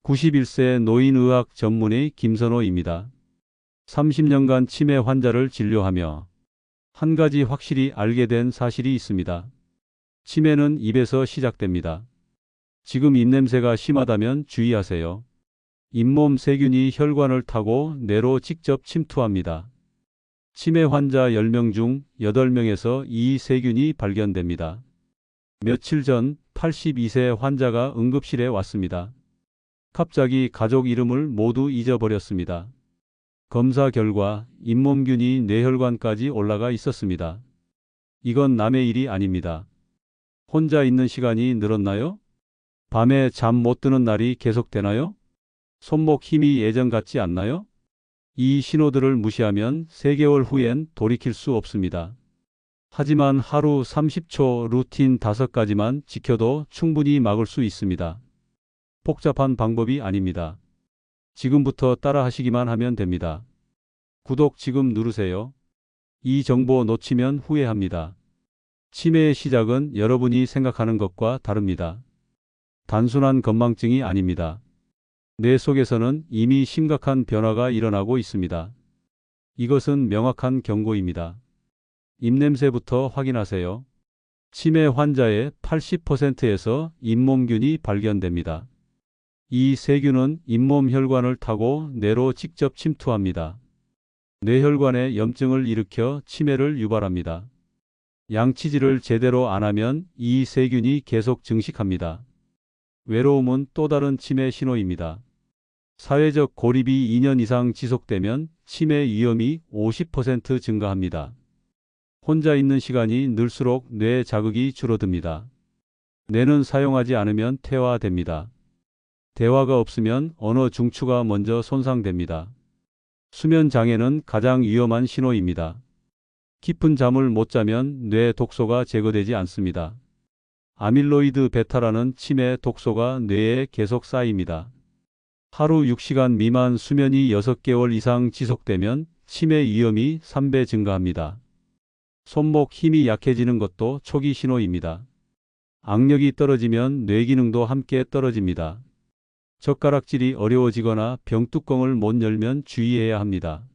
91세 노인의학 전문의 김선호입니다. 30년간 치매 환자를 진료하며 한 가지 확실히 알게 된 사실이 있습니다. 치매는 입에서 시작됩니다. 지금 입냄새가 심하다면 주의하세요. 잇몸 세균이 혈관을 타고 뇌로 직접 침투합니다. 치매 환자 10명 중 8명에서 이 세균이 발견됩니다. 며칠 전 82세 환자가 응급실에 왔습니다. 갑자기 가족 이름을 모두 잊어버렸습니다. 검사 결과 잇몸균이 뇌혈관까지 올라가 있었습니다. 이건 남의 일이 아닙니다. 혼자 있는 시간이 늘었나요? 밤에 잠 못 드는 날이 계속되나요? 손목 힘이 예전 같지 않나요? 이 신호들을 무시하면 3개월 후엔 돌이킬 수 없습니다. 하지만 하루 30초 루틴 5가지만 지켜도 충분히 막을 수 있습니다. 복잡한 방법이 아닙니다. 지금부터 따라 하시기만 하면 됩니다. 구독 지금 누르세요. 이 정보 놓치면 후회합니다. 치매의 시작은 여러분이 생각하는 것과 다릅니다. 단순한 건망증이 아닙니다. 뇌 속에서는 이미 심각한 변화가 일어나고 있습니다. 이것은 명확한 경고입니다. 입냄새부터 확인하세요. 치매 환자의 80%에서 잇몸균이 발견됩니다. 이 세균은 잇몸 혈관을 타고 뇌로 직접 침투합니다. 뇌혈관에 염증을 일으켜 치매를 유발합니다. 양치질을 제대로 안 하면 이 세균이 계속 증식합니다. 외로움은 또 다른 치매 신호입니다. 사회적 고립이 2년 이상 지속되면 치매 위험이 50% 증가합니다. 혼자 있는 시간이 늘수록 뇌 자극이 줄어듭니다. 뇌는 사용하지 않으면 퇴화됩니다. 대화가 없으면 언어 중추가 먼저 손상됩니다. 수면 장애는 가장 위험한 신호입니다. 깊은 잠을 못 자면 뇌 독소가 제거되지 않습니다. 아밀로이드 베타라는 치매 독소가 뇌에 계속 쌓입니다. 하루 6시간 미만 수면이 6개월 이상 지속되면 치매 위험이 3배 증가합니다. 손목 힘이 약해지는 것도 초기 신호입니다. 악력이 떨어지면 뇌 기능도 함께 떨어집니다. 젓가락질이 어려워지거나 병뚜껑을 못 열면 주의해야 합니다.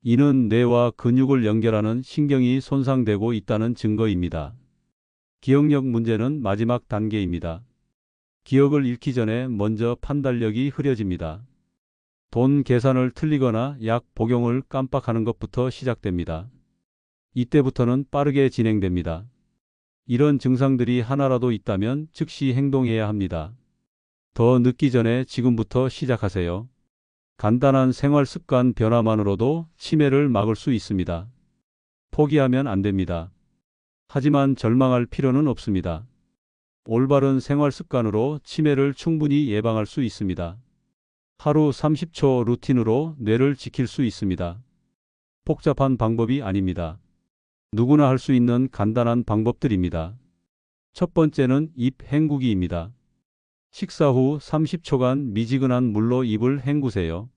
이는 뇌와 근육을 연결하는 신경이 손상되고 있다는 증거입니다. 기억력 문제는 마지막 단계입니다. 기억을 잃기 전에 먼저 판단력이 흐려집니다. 돈 계산을 틀리거나 약 복용을 깜빡하는 것부터 시작됩니다. 이때부터는 빠르게 진행됩니다. 이런 증상들이 하나라도 있다면 즉시 행동해야 합니다. 더 늦기 전에 지금부터 시작하세요. 간단한 생활 습관 변화만으로도 치매를 막을 수 있습니다. 포기하면 안 됩니다. 하지만 절망할 필요는 없습니다. 올바른 생활 습관으로 치매를 충분히 예방할 수 있습니다. 하루 30초 루틴으로 뇌를 지킬 수 있습니다. 복잡한 방법이 아닙니다. 누구나 할 수 있는 간단한 방법들입니다. 첫 번째는 입 헹구기입니다. 식사 후 30초간 미지근한 물로 입을 헹구세요.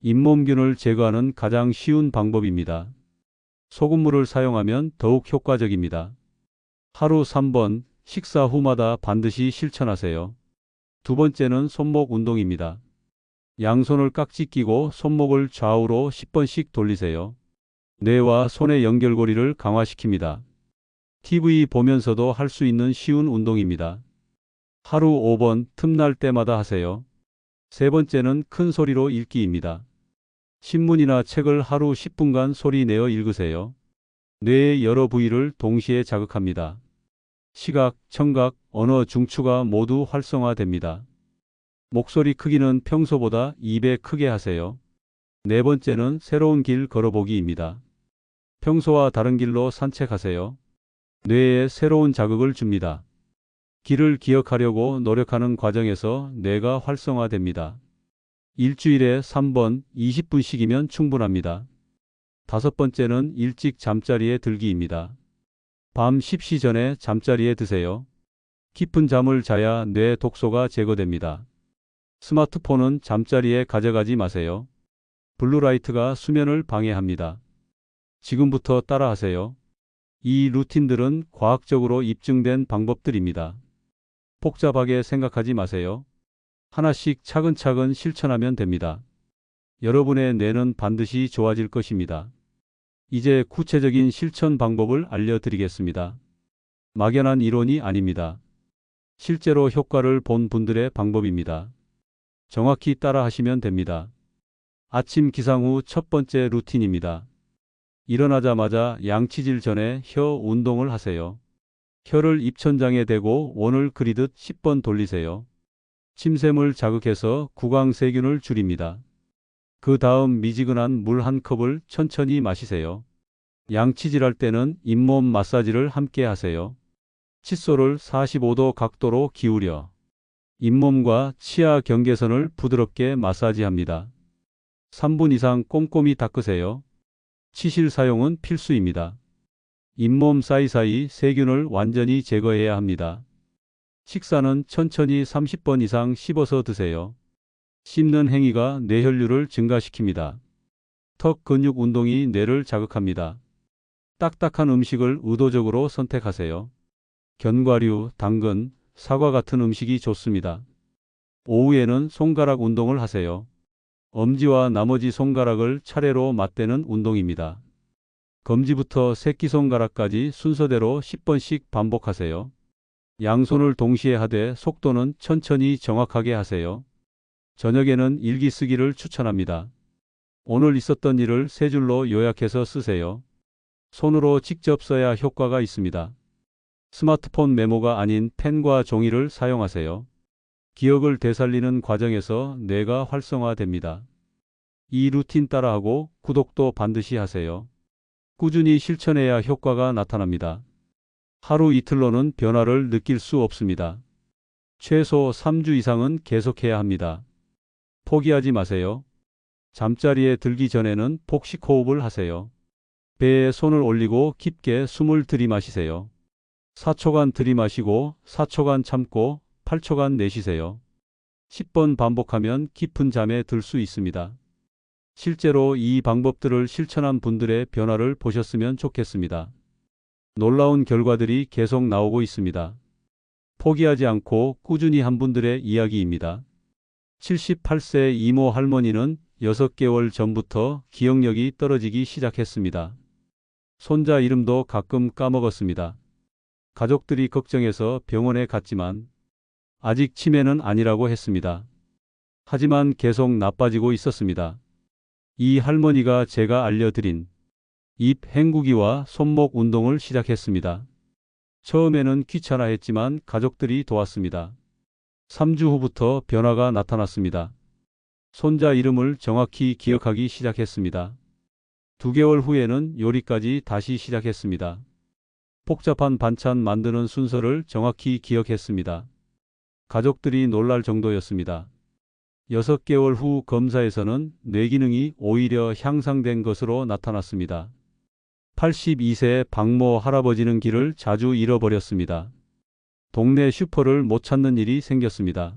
잇몸균을 제거하는 가장 쉬운 방법입니다. 소금물을 사용하면 더욱 효과적입니다. 하루 3번 식사 후마다 반드시 실천하세요. 두 번째는 손목 운동입니다. 양손을 깍지 끼고 손목을 좌우로 10번씩 돌리세요. 뇌와 손의 연결고리를 강화시킵니다. TV 보면서도 할 수 있는 쉬운 운동입니다. 하루 5번 틈날 때마다 하세요. 세 번째는 큰 소리로 읽기입니다. 신문이나 책을 하루 10분간 소리 내어 읽으세요. 뇌의 여러 부위를 동시에 자극합니다. 시각, 청각, 언어 중추가 모두 활성화됩니다. 목소리 크기는 평소보다 2배 크게 하세요. 네 번째는 새로운 길 걸어보기입니다. 평소와 다른 길로 산책하세요. 뇌에 새로운 자극을 줍니다. 길을 기억하려고 노력하는 과정에서 뇌가 활성화됩니다. 일주일에 3번 20분씩이면 충분합니다. 다섯 번째는 일찍 잠자리에 들기입니다. 밤 10시 전에 잠자리에 드세요. 깊은 잠을 자야 뇌 독소가 제거됩니다. 스마트폰은 잠자리에 가져가지 마세요. 블루라이트가 수면을 방해합니다. 지금부터 따라하세요. 이 루틴들은 과학적으로 입증된 방법들입니다. 복잡하게 생각하지 마세요. 하나씩 차근차근 실천하면 됩니다. 여러분의 뇌는 반드시 좋아질 것입니다. 이제 구체적인 실천 방법을 알려드리겠습니다. 막연한 이론이 아닙니다. 실제로 효과를 본 분들의 방법입니다. 정확히 따라 하시면 됩니다. 아침 기상 후 첫 번째 루틴입니다. 일어나자마자 양치질 전에 혀 운동을 하세요. 혀를 입천장에 대고 원을 그리듯 10번 돌리세요. 침샘을 자극해서 구강세균을 줄입니다. 그 다음 미지근한 물 한 컵을 천천히 마시세요. 양치질할 때는 잇몸 마사지를 함께 하세요. 칫솔을 45도 각도로 기울여 잇몸과 치아 경계선을 부드럽게 마사지합니다. 3분 이상 꼼꼼히 닦으세요. 치실 사용은 필수입니다. 잇몸 사이사이 세균을 완전히 제거해야 합니다. 식사는 천천히 30번 이상 씹어서 드세요. 씹는 행위가 뇌혈류를 증가시킵니다. 턱 근육 운동이 뇌를 자극합니다. 딱딱한 음식을 의도적으로 선택하세요. 견과류, 당근, 사과 같은 음식이 좋습니다. 오후에는 손가락 운동을 하세요. 엄지와 나머지 손가락을 차례로 맞대는 운동입니다. 검지부터 새끼손가락까지 순서대로 10번씩 반복하세요. 양손을 동시에 하되 속도는 천천히 정확하게 하세요. 저녁에는 일기 쓰기를 추천합니다. 오늘 있었던 일을 세 줄로 요약해서 쓰세요. 손으로 직접 써야 효과가 있습니다. 스마트폰 메모가 아닌 펜과 종이를 사용하세요. 기억을 되살리는 과정에서 뇌가 활성화됩니다. 이 루틴 따라하고 구독도 반드시 하세요. 꾸준히 실천해야 효과가 나타납니다. 하루 이틀로는 변화를 느낄 수 없습니다. 최소 3주 이상은 계속해야 합니다. 포기하지 마세요. 잠자리에 들기 전에는 복식 호흡을 하세요. 배에 손을 올리고 깊게 숨을 들이마시세요. 4초간 들이마시고 4초간 참고 8초간 내쉬세요. 10번 반복하면 깊은 잠에 들 수 있습니다. 실제로 이 방법들을 실천한 분들의 변화를 보셨으면 좋겠습니다. 놀라운 결과들이 계속 나오고 있습니다. 포기하지 않고 꾸준히 한 분들의 이야기입니다. 78세 이모 할머니는 6개월 전부터 기억력이 떨어지기 시작했습니다. 손자 이름도 가끔 까먹었습니다. 가족들이 걱정해서 병원에 갔지만 아직 치매는 아니라고 했습니다. 하지만 계속 나빠지고 있었습니다. 이 할머니가 제가 알려드린 입 헹구기와 손목 운동을 시작했습니다. 처음에는 귀찮아했지만 가족들이 도왔습니다. 3주 후부터 변화가 나타났습니다. 손자 이름을 정확히 기억하기 시작했습니다. 2개월 후에는 요리까지 다시 시작했습니다. 복잡한 반찬 만드는 순서를 정확히 기억했습니다. 가족들이 놀랄 정도였습니다. 6개월 후 검사에서는 뇌기능이 오히려 향상된 것으로 나타났습니다. 82세 박모 할아버지는 길을 자주 잃어버렸습니다. 동네 슈퍼를 못 찾는 일이 생겼습니다.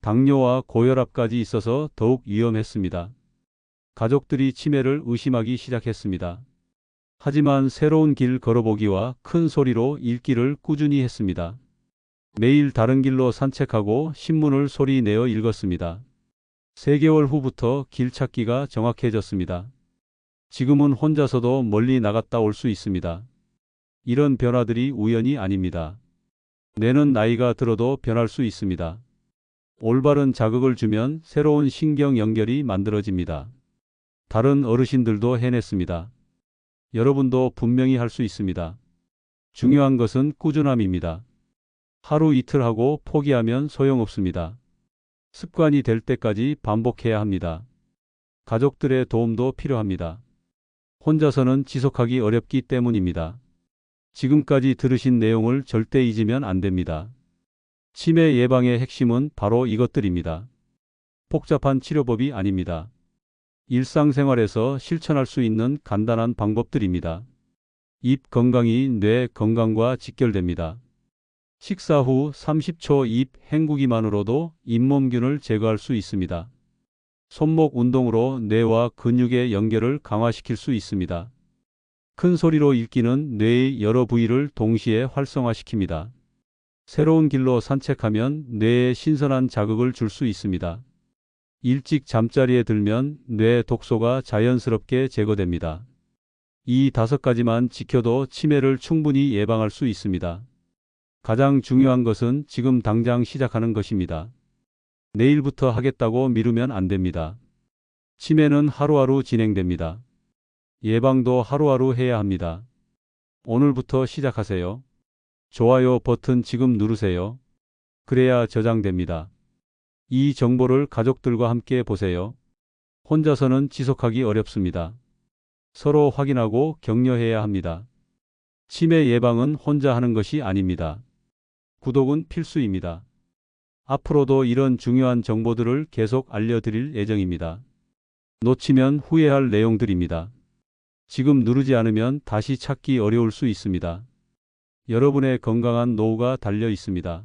당뇨와 고혈압까지 있어서 더욱 위험했습니다. 가족들이 치매를 의심하기 시작했습니다. 하지만 새로운 길 걸어보기와 큰 소리로 읽기를 꾸준히 했습니다. 매일 다른 길로 산책하고 신문을 소리 내어 읽었습니다. 3개월 후부터 길 찾기가 정확해졌습니다. 지금은 혼자서도 멀리 나갔다 올 수 있습니다. 이런 변화들이 우연이 아닙니다. 뇌는 나이가 들어도 변할 수 있습니다. 올바른 자극을 주면 새로운 신경 연결이 만들어집니다. 다른 어르신들도 해냈습니다. 여러분도 분명히 할 수 있습니다. 중요한 것은 꾸준함입니다. 하루 이틀 하고 포기하면 소용없습니다. 습관이 될 때까지 반복해야 합니다. 가족들의 도움도 필요합니다. 혼자서는 지속하기 어렵기 때문입니다. 지금까지 들으신 내용을 절대 잊으면 안 됩니다. 치매 예방의 핵심은 바로 이것들입니다. 복잡한 치료법이 아닙니다. 일상생활에서 실천할 수 있는 간단한 방법들입니다. 입 건강이 뇌 건강과 직결됩니다. 식사 후 30초 입 헹구기만으로도 잇몸균을 제거할 수 있습니다. 손목 운동으로 뇌와 근육의 연결을 강화시킬 수 있습니다. 큰 소리로 읽기는 뇌의 여러 부위를 동시에 활성화시킵니다. 새로운 길로 산책하면 뇌에 신선한 자극을 줄 수 있습니다. 일찍 잠자리에 들면 뇌 독소가 자연스럽게 제거됩니다. 이 5가지만 지켜도 치매를 충분히 예방할 수 있습니다. 가장 중요한 것은 지금 당장 시작하는 것입니다. 내일부터 하겠다고 미루면 안 됩니다. 치매는 하루하루 진행됩니다. 예방도 하루하루 해야 합니다. 오늘부터 시작하세요. 좋아요 버튼 지금 누르세요. 그래야 저장됩니다. 이 정보를 가족들과 함께 보세요. 혼자서는 지속하기 어렵습니다. 서로 확인하고 격려해야 합니다. 치매 예방은 혼자 하는 것이 아닙니다. 구독은 필수입니다. 앞으로도 이런 중요한 정보들을 계속 알려드릴 예정입니다. 놓치면 후회할 내용들입니다. 지금 누르지 않으면 다시 찾기 어려울 수 있습니다. 여러분의 건강한 노후가 달려 있습니다.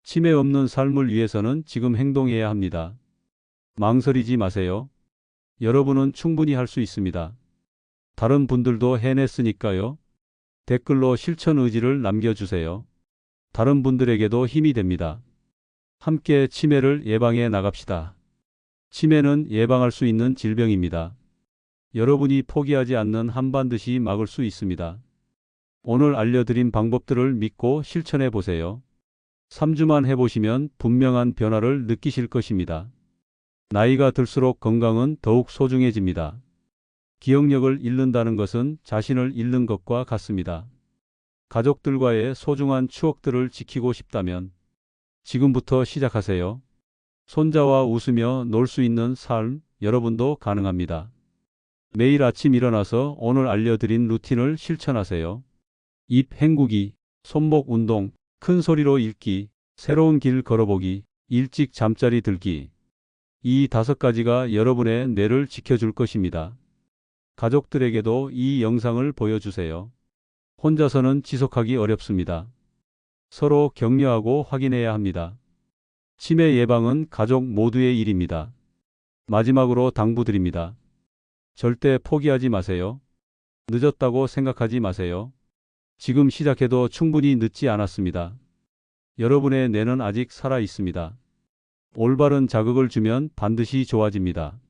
치매 없는 삶을 위해서는 지금 행동해야 합니다. 망설이지 마세요. 여러분은 충분히 할 수 있습니다. 다른 분들도 해냈으니까요. 댓글로 실천 의지를 남겨주세요. 다른 분들에게도 힘이 됩니다. 함께 치매를 예방해 나갑시다. 치매는 예방할 수 있는 질병입니다. 여러분이 포기하지 않는 한 반드시 막을 수 있습니다. 오늘 알려드린 방법들을 믿고 실천해 보세요. 3주만 해보시면 분명한 변화를 느끼실 것입니다. 나이가 들수록 건강은 더욱 소중해집니다. 기억력을 잃는다는 것은 자신을 잃는 것과 같습니다. 가족들과의 소중한 추억들을 지키고 싶다면 지금부터 시작하세요. 손자와 웃으며 놀 수 있는 삶, 여러분도 가능합니다. 매일 아침 일어나서 오늘 알려드린 루틴을 실천하세요. 입 헹구기, 손목 운동, 큰 소리로 읽기, 새로운 길 걸어보기, 일찍 잠자리 들기. 이 5가지가 여러분의 뇌를 지켜줄 것입니다. 가족들에게도 이 영상을 보여주세요. 혼자서는 지속하기 어렵습니다. 서로 격려하고 확인해야 합니다. 치매 예방은 가족 모두의 일입니다. 마지막으로 당부드립니다. 절대 포기하지 마세요. 늦었다고 생각하지 마세요. 지금 시작해도 충분히 늦지 않았습니다. 여러분의 뇌는 아직 살아 있습니다. 올바른 자극을 주면 반드시 좋아집니다.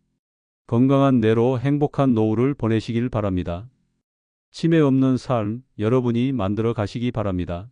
건강한 뇌로 행복한 노후를 보내시길 바랍니다. 치매 없는 삶, 여러분이 만들어 가시기 바랍니다.